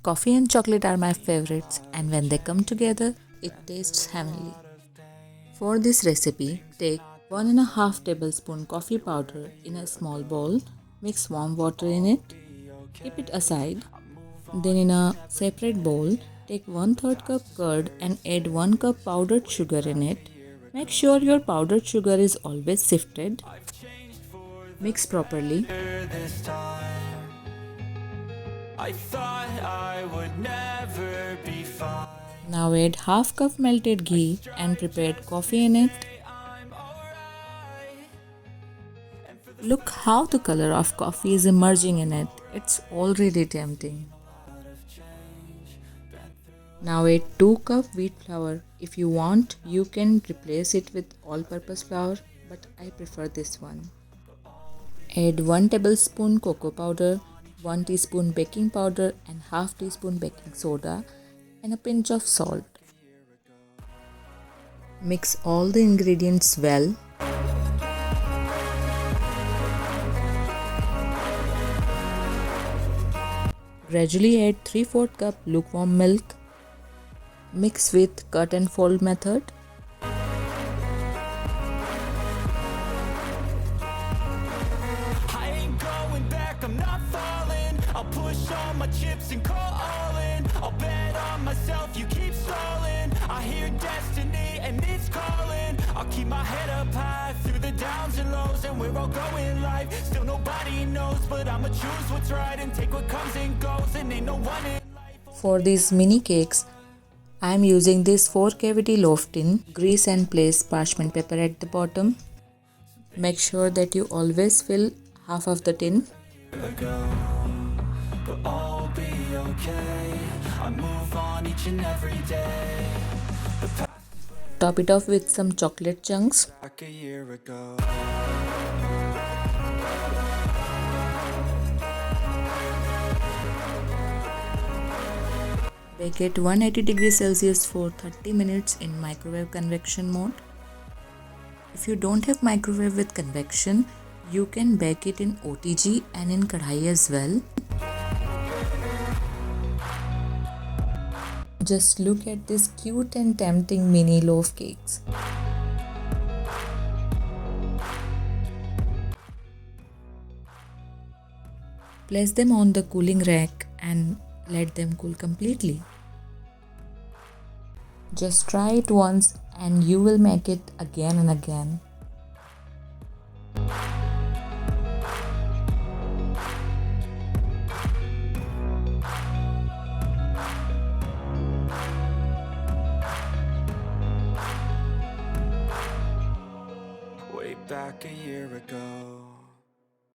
Coffee and chocolate are my favorites, and when they come together, it tastes heavenly. For this recipe, take 1.5 tablespoon coffee powder in a small bowl, mix warm water in it, keep it aside. Then in a separate bowl, take 1/3 cup curd and add 1 cup powdered sugar in it. Make sure your powdered sugar is always sifted. Mix properly. I thought I would never be fine. Now add half cup melted ghee and prepared coffee in it. Look how the color of coffee is emerging in it. It's already tempting. Now add 2 cup wheat flour. If you want, you can replace it with all-purpose flour, but I prefer this one. Add 1 tablespoon cocoa powder, 1 teaspoon baking powder and half teaspoon baking soda and a pinch of salt. Mix all the ingredients well. Gradually add 3/4 cup lukewarm milk. Mix with cut and fold method. I'll push all my chips and call all in. I'll bet on myself, you keep stalling. I hear destiny and it's calling. I'll keep my head up high through the downs and lows, and we're all going live. Still nobody knows, but I'ma choose what's right and take what comes and goes, and ain't no one in life. For these mini cakes, I am using this 4-cavity loaf tin. Grease and place parchment paper at the bottom. Make sure that you always fill half of the tin. But I'll be okay. I move on each and every day. Top it off with some chocolate chunks. Like a year ago. Bake at 180 degrees Celsius for 30 minutes in microwave convection mode. If you don't have microwave with convection, you can bake it in OTG and in kadhai as well. Just look at these cute and tempting mini loaf cakes. Place them on the cooling rack and let them cool completely. Just try it once and you will make it again and again. Way back a year ago.